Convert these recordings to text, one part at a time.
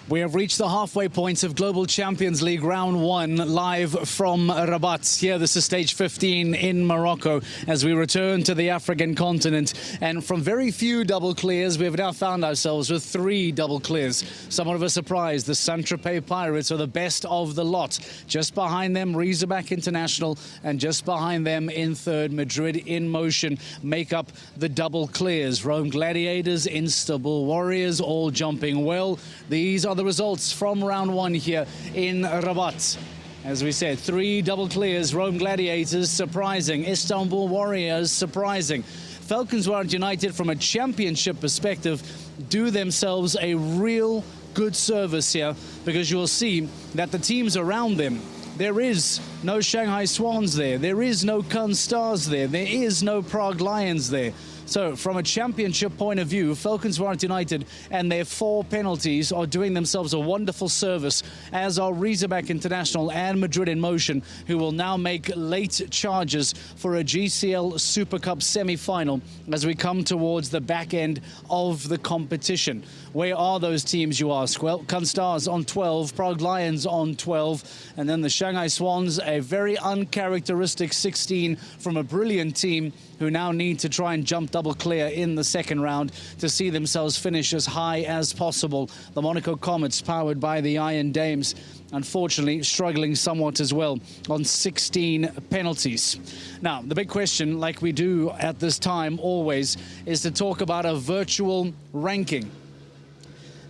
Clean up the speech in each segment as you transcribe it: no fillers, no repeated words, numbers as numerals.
We have reached the halfway point of Global Champions League Round 1 live from Rabat. Here, this is stage 15 in Morocco as we return to the African continent. And from very few double clears, we have now found ourselves with 3 double clears. Somewhat of a surprise. The Saint-Tropez Pirates are the best of the lot. Just behind them, Rabat International, and just behind them in third, Madrid in Motion make up the double clears. Rome Gladiators, Istanbul Warriors, all jumping well. These are the results from round 1 here in Rabat. As we said, 3 double clears. Rome Gladiators surprising. Istanbul Warriors surprising. Falcons Warrant United, from a championship perspective, do themselves a real good service here, because you'll see that the teams around them, there is no Shanghai Swans there. There is no Kun Stars there. There is no Prague Lions there. So, from a championship point of view, Falcons Warrant United and their 4 penalties are doing themselves a wonderful service, as are Rabat International and Madrid in Motion, who will now make late charges for a GCL Super Cup semi-final as we come towards the back end of the competition. Where are those teams, you ask? Well, Kun Stars on 12, Prague Lions on 12, and then the Shanghai Swans, a very uncharacteristic 16 from a brilliant team who now need to try and jump double clear in the second round to see themselves finish as high as possible. The Monaco Comets, powered by the Iron Dames, unfortunately struggling somewhat as well on 16 penalties. Now, the big question, like we do at this time always, is to talk about a virtual ranking.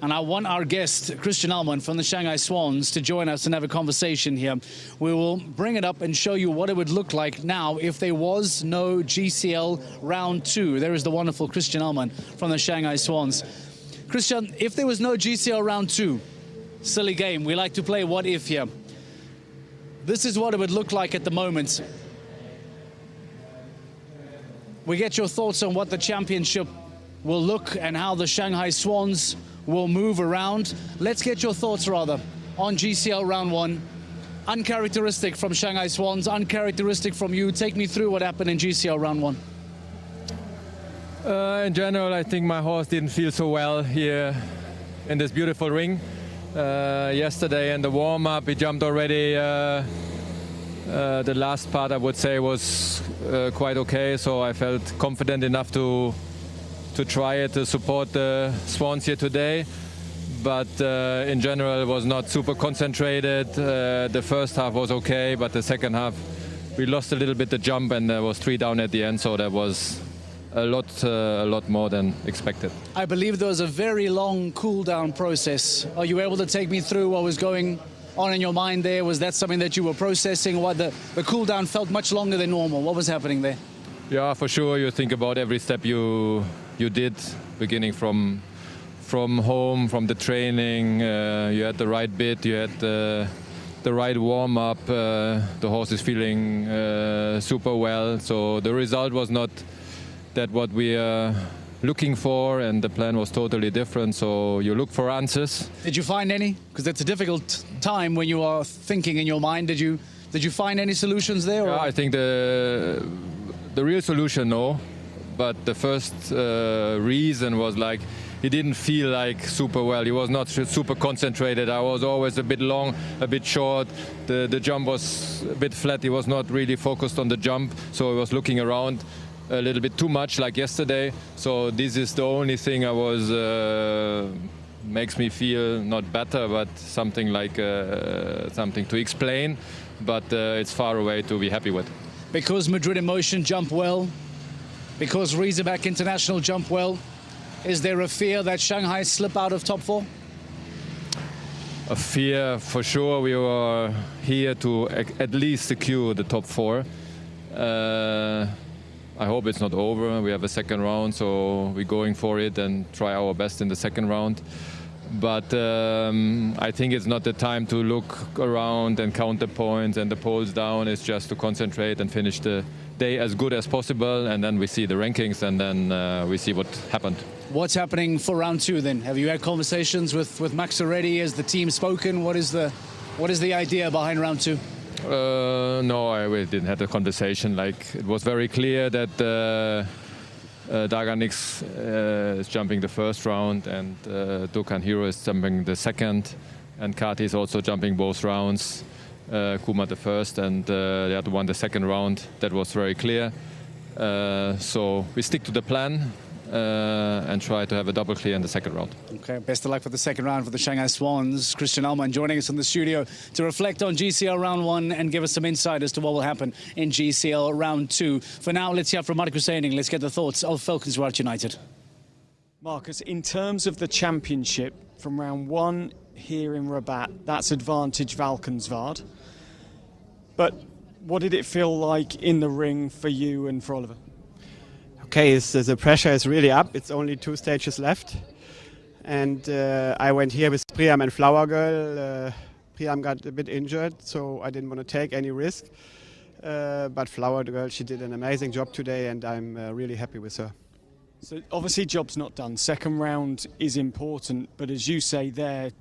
And I want our guest, Christian Allman from the Shanghai Swans, to join us and have a conversation here. We will bring it up and show you what it would look like now if there was no GCL Round 2. There is the wonderful Christian Allman from the Shanghai Swans. Christian, if there was no GCL Round 2, silly game, we like to play what if here. This is what it would look like at the moment. We get your thoughts on what the championship will look and how the Shanghai Swans will move around. Let's get your thoughts, rather, on GCL Round 1. Uncharacteristic from Shanghai Swans, uncharacteristic from you. Take me through what happened in GCL Round 1. In general, I think my horse didn't feel so well here in this beautiful ring. Yesterday in the warm-up, he jumped already. The last part, I would say, was quite okay, so I felt confident enough to try it, to support the Swans here today. But in general, it was not super concentrated. The first half was okay, but the second half, we lost a little bit the jump, and there was 3 down at the end, so that was a lot more than expected. I believe there was a very long cool-down process. Are you able to take me through what was going on in your mind there? Was that something that you were processing? What the cool-down felt much longer than normal. What was happening there? Yeah, for sure. You think about every step you did, beginning from home, from the training. You had the right bit, you had the right warm-up. The horse is feeling super well. So the result was not that what we are looking for, and the plan was totally different. So you look for answers. Did you find any? Because it's a difficult time when you are thinking in your mind. Did you find any solutions there? Yeah, I think the real solution, no. But the first reason was like he didn't feel like super well. He was not super concentrated. I was always a bit long, a bit short. The jump was a bit flat. He was not really focused on the jump, so he was looking around a little bit too much, like yesterday. So this is the only thing I was makes me feel not better, but something like something to explain. But it's far away to be happy with. Because Madrid in Motion jump well, because Rabat International jump well, is there a fear that Shanghai slip out of top 4? A fear, for sure. We were here to at least secure the top 4. I hope it's not over. We have a second round, so we're going for it and try our best in the second round. But I think it's not the time to look around and count the points and the polls down. It's just to concentrate and finish the day as good as possible, and then we see the rankings, and then we see what happened. What's happening for round 2 then? Have you had conversations with Max already? Has the team spoken? What is the idea behind round 2? No, we didn't have a conversation. Like, it was very clear that Daganix is jumping the first round, and Dukan Hero is jumping the second, and Kati is also jumping both rounds. Kuma the first, and the other one the second round. That was very clear. So we stick to the plan and try to have a double clear in the second round. Okay, best of luck for the second round for the Shanghai Swans. Christian Allman joining us in the studio to reflect on GCL round 1 and give us some insight as to what will happen in GCL round 2. For now, let's hear from Marcus Eining. Let's get the thoughts of Valkenswaard United. Marcus, in terms of the championship from round 1 here in Rabat, that's advantage Valkenswaard. But what did it feel like in the ring for you and for Oliver? Okay, the pressure is really up. It's only 2 stages left. And I went here with Priam and Flower Girl. Priam got a bit injured, so I didn't want to take any risk. But Flower Girl, she did an amazing job today, and I'm really happy with her. So obviously job's not done. Second round is important, but as you say there,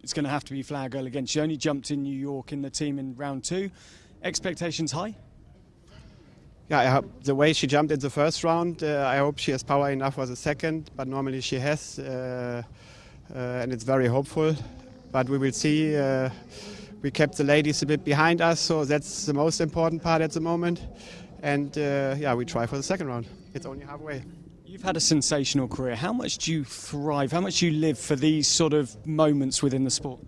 it's going to have to be Flower Girl again. She only jumped in New York in the team in round 2. Expectations high? Yeah, I hope the way she jumped in the first round, I hope she has power enough for the second, but normally she has, and it's very hopeful. But we will see. We kept the ladies a bit behind us, so that's the most important part at the moment. And yeah, we try for the second round. It's only halfway. You've had a sensational career. How much do you thrive? How much do you live for these sort of moments within the sport?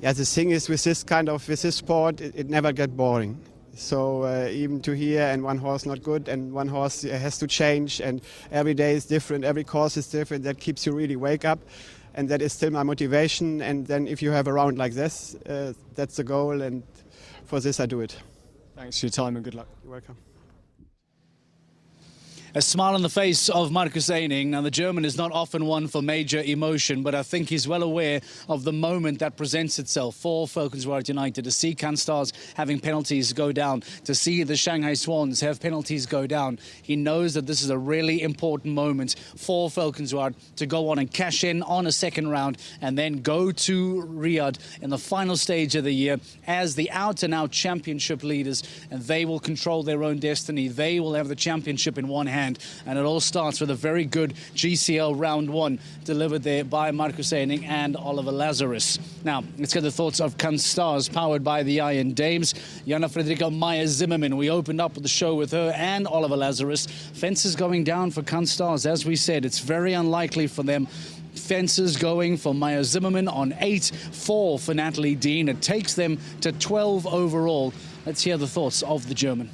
Yeah, the thing is with this sport, it never gets boring. So even to hear and one horse not good and one horse has to change and every day is different, every course is different, that keeps you really wake up, and that is still my motivation. And then if you have a round like this, that's the goal, and for this I do it. Thanks for your time and good luck. You're welcome. A smile on the face of Marcus Eining. Now, the German is not often one for major emotion, but I think he's well aware of the moment that presents itself for Valkenswaard United. To see Canstars having penalties go down, to see the Shanghai Swans have penalties go down. He knows that this is a really important moment for Valkenswaard to go on and cash in on a second round and then go to Riyadh in the final stage of the year as the out-and-out championship leaders, and they will control their own destiny. They will have the championship in one hand. And it all starts with a very good GCL round 1 delivered there by Marcus Eining and Oliver Lazarus. Now, let's get the thoughts of Canstars, powered by the Iron Dames. Jana Frederica Meyer-Zimmerman. We opened up the show with her and Oliver Lazarus. Fences going down for Canstars. As we said, it's very unlikely for them. Fences going for Meyer-Zimmerman on 8-4 for Natalie Dean. It takes them to 12 overall. Let's hear the thoughts of the German.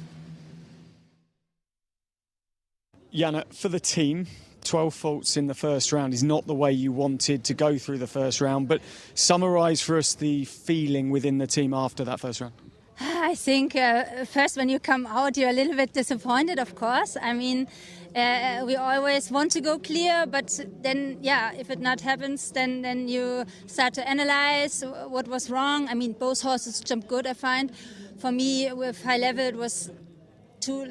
Jana, for the team, 12 faults in the first round is not the way you wanted to go through the first round, but summarise for us the feeling within the team after that first round. I think first when you come out you're a little bit disappointed, of course. I mean, we always want to go clear, but then, yeah, if it not happens, then you start to analyse what was wrong. I mean, both horses jumped good, I find. For me, with high level, it was too,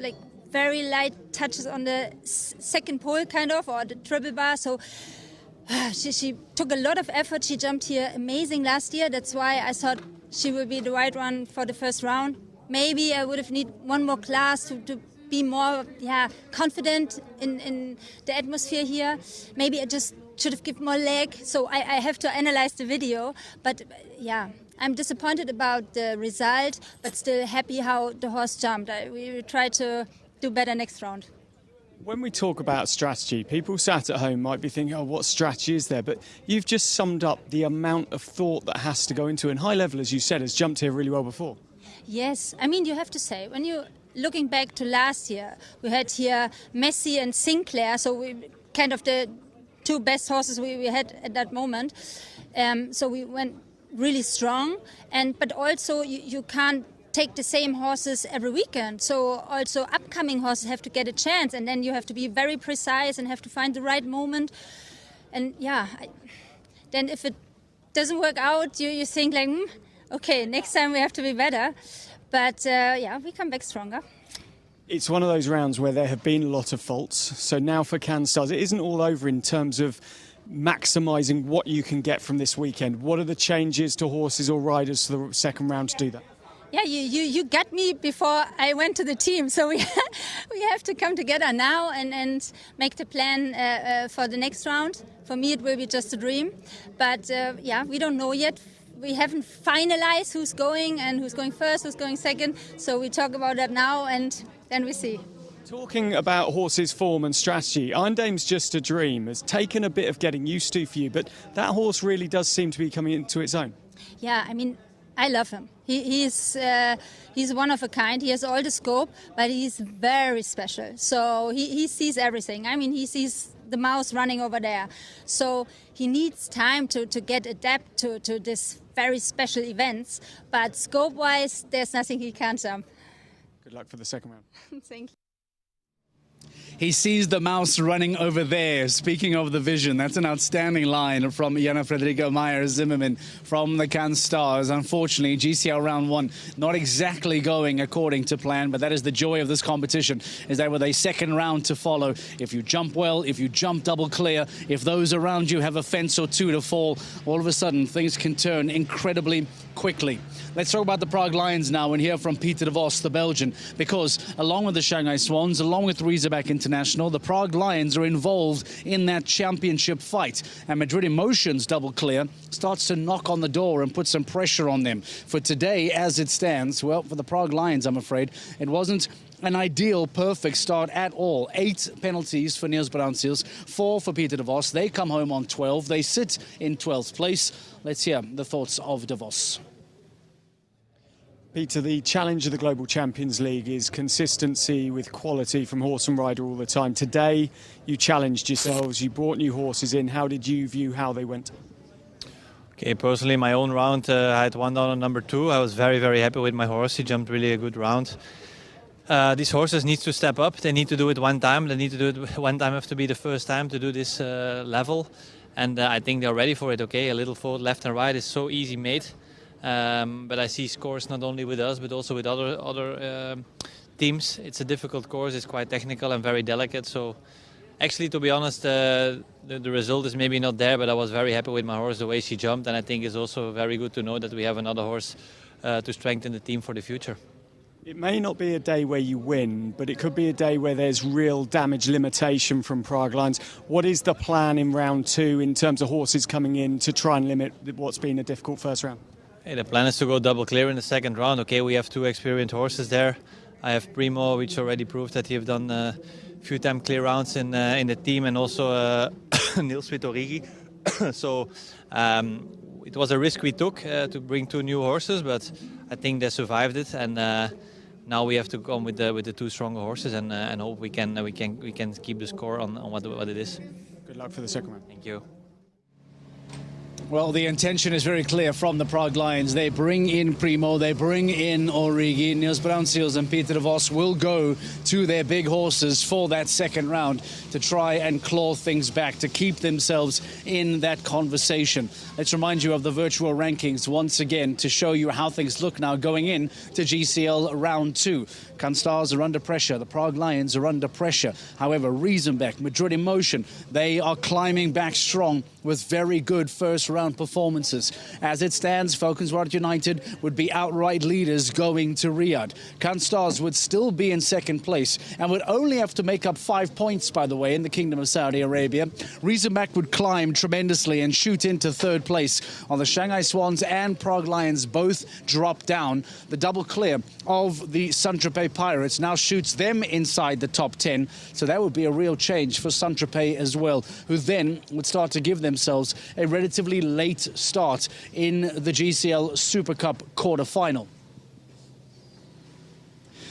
very light touches on the second pole, kind of, or the triple bar. So she took a lot of effort. She jumped here amazing last year. That's why I thought she would be the right one for the first round. Maybe I would have need one more class to be more confident in the atmosphere here. Maybe I just should have given more leg. So I have to analyze the video. But yeah, I'm disappointed about the result, but still happy how the horse jumped. We will try to do better next round. When we talk about strategy, people sat at home might be thinking, oh, what strategy is there? But you've just summed up the amount of thought that has to go into it. And high level, as you said, has jumped here really well before. Yes, I mean, you have to say, when you're looking back to last year, we had here Messi and Sinclair, so we kind of the 2 best horses we had at that moment. So we went really strong, but also you can't take the same horses every weekend. So also upcoming horses have to get a chance, and then you have to be very precise and have to find the right moment. And yeah, then if it doesn't work out, you think okay, next time we have to be better. But yeah, we come back stronger. It's one of those rounds where there have been a lot of faults. So now for Canstars, it isn't all over in terms of maximising what you can get from this weekend. What are the changes to horses or riders for the second round to do that? Yeah, you got me before I went to the team, so we have to come together now and make the plan for the next round. For me, it will be just a dream, but yeah, we don't know yet. We haven't finalized who's going and who's going first, who's going second. So we talk about that now, and then we see. Talking about horses' form and strategy, Eindame's Just a Dream has taken a bit of getting used to for you, but that horse really does seem to be coming into its own. Yeah, I mean, I love him. He's one of a kind. He has all the scope, but he's very special. So he sees everything. I mean, he sees the mouse running over there. So he needs time to get adapt to this very special events. But scope-wise, there's nothing he can't jump. Good luck for the second round. Thank you. He sees the mouse running over there. Speaking of the vision, that's an outstanding line from Jana Frederica Meyer-Zimmermann from the Cannes Stars. Unfortunately, GCL round 1 not exactly going according to plan, but that is the joy of this competition, is that with a second round to follow, if you jump well, if you jump double clear, if those around you have a fence or two to fall, all of a sudden things can turn incredibly quickly. Let's talk about the Prague Lions now and hear from Peter de Vos, the Belgian, because along with the Shanghai Swans, along with Rabat International, the Prague Lions are involved in that championship fight. And Madrid Emotions double clear starts to knock on the door and put some pressure on them. For today, as it stands, well, for the Prague Lions, I'm afraid, it wasn't an ideal, perfect start at all. 8 penalties for Niels Bruinseels, 4 for Peter de Vos. They come home on 12. They sit in 12th place. Let's hear the thoughts of de Vos. Peter, the challenge of the Global Champions League is consistency with quality from horse and rider all the time. Today, you challenged yourselves, you brought new horses in. How did you view how they went? Okay, personally, my own round, I had one down on number 2. I was very, very happy with my horse. He jumped really a good round. These horses need to step up. They need to do it one time. They need to do it one time. Have to be the first time to do this level. And I think they're ready for it. Okay, a little forward, left and right is so easy made. But I see scores not only with us, but also with other teams. It's a difficult course. It's quite technical and very delicate. So actually, to be honest, the result is maybe not there, but I was very happy with my horse, the way she jumped. And I think it's also very good to know that we have another horse to strengthen the team for the future. It may not be a day where you win, but it could be a day where there's real damage limitation from Prague Lions. What is the plan in round 2 in terms of horses coming in to try and limit what's been a difficult first round? Hey, the plan is to go double clear in the second round. Okay, we have 2 experienced horses there. I have Primo, which already proved that he have done a few time clear rounds in the team, and also Niels with Origi. So it was a risk we took to bring 2 new horses, but I think they survived it, and now we have to come with the 2 stronger horses and hope we can keep the score on what it is. Good luck for the second round. Thank you. Well, the intention is very clear from the Prague Lions. They bring in Primo, they bring in Origi. Niels Bruinseels and Peter de Vos will go to their big horses for that second round to try and claw things back, to keep themselves in that conversation. Let's remind you of the virtual rankings once again to show you how things look now going in to GCL round 2. Cannes Stars are under pressure. The Prague Lions are under pressure. However, Riesenbeck, Madrid Emotion, they are climbing back strong with very good first round performances. As it stands, Falconswaard United would be outright leaders going to Riyadh. Cannes Stars would still be in second place and would only have to make up 5 points, by the way, in the Kingdom of Saudi Arabia. Riesenbeck would climb tremendously and shoot into third place. On the Shanghai Swans and Prague Lions both drop down. The double clear of the Saint-Tropez Pirates now shoots them inside the top 10. So that would be a real change for Saint-Tropez as well, who then would start to give themselves a relatively late start in the GCL Super Cup quarter-final.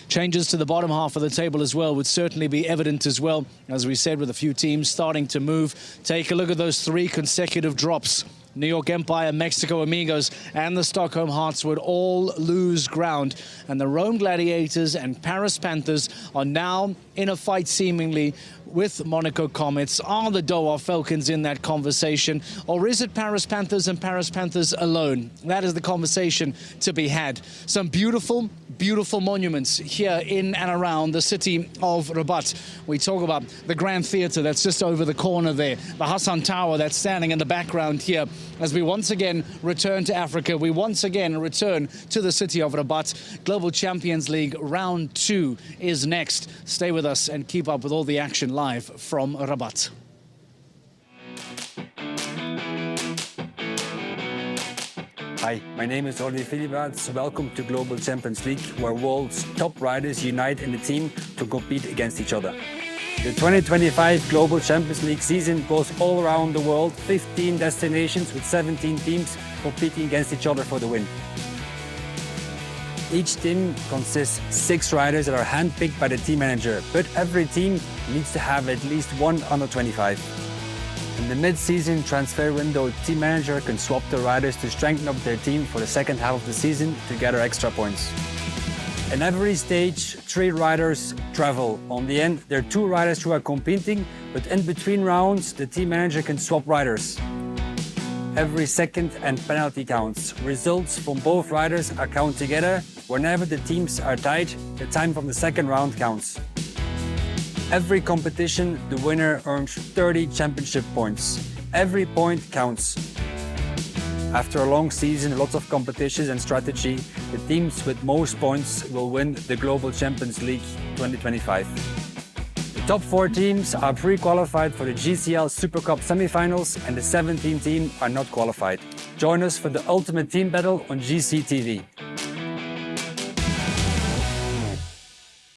Changes to the bottom half of the table as well would certainly be evident as well, as we said, with a few teams starting to move. Take a look at those 3 consecutive drops. New York Empire, Mexico Amigos and the Stockholm Hearts would all lose ground. And the Rome Gladiators and Paris Panthers are now in a fight seemingly with Monaco Comets. Are the Doha Falcons in that conversation? Or is it Paris Panthers and Paris Panthers alone? That is the conversation to be had. Some beautiful, beautiful monuments here in and around the city of Rabat. We talk about the Grand Theatre that's just over the corner there. The Hassan Tower that's standing in the background here. as we once again return to Africa. We once again return to the city of Rabat. Global Champions League Round 2 is next. Stay with us and keep up with all the action live from Rabat. Hi, my name is Olivier Philibert. Welcome to Global Champions League, where world's top riders unite in a team to compete against each other. The 2025 Global Champions League season goes all around the world, 15 destinations with 17 teams competing against each other for the win. Each team consists 6 riders that are handpicked by the team manager, but every team needs to have at least one under 25. In the mid-season transfer window, team manager can swap the riders to strengthen up their team for the second half of the season to gather extra points. In every stage, 3 riders travel. On the end, there are 2 riders who are competing, but in between rounds, the team manager can swap riders. Every second and penalty counts. Results from both riders are counted together. Whenever the teams are tied, the time from the second round counts. Every competition, the winner earns 30 championship points. Every point counts. After a long season, lots of competitions and strategy, the teams with most points will win the Global Champions League 2025. The top 4 teams are pre-qualified for the GCL Super Cup semi-finals, and the 17th team are not qualified. Join us for the ultimate team battle on GCTV.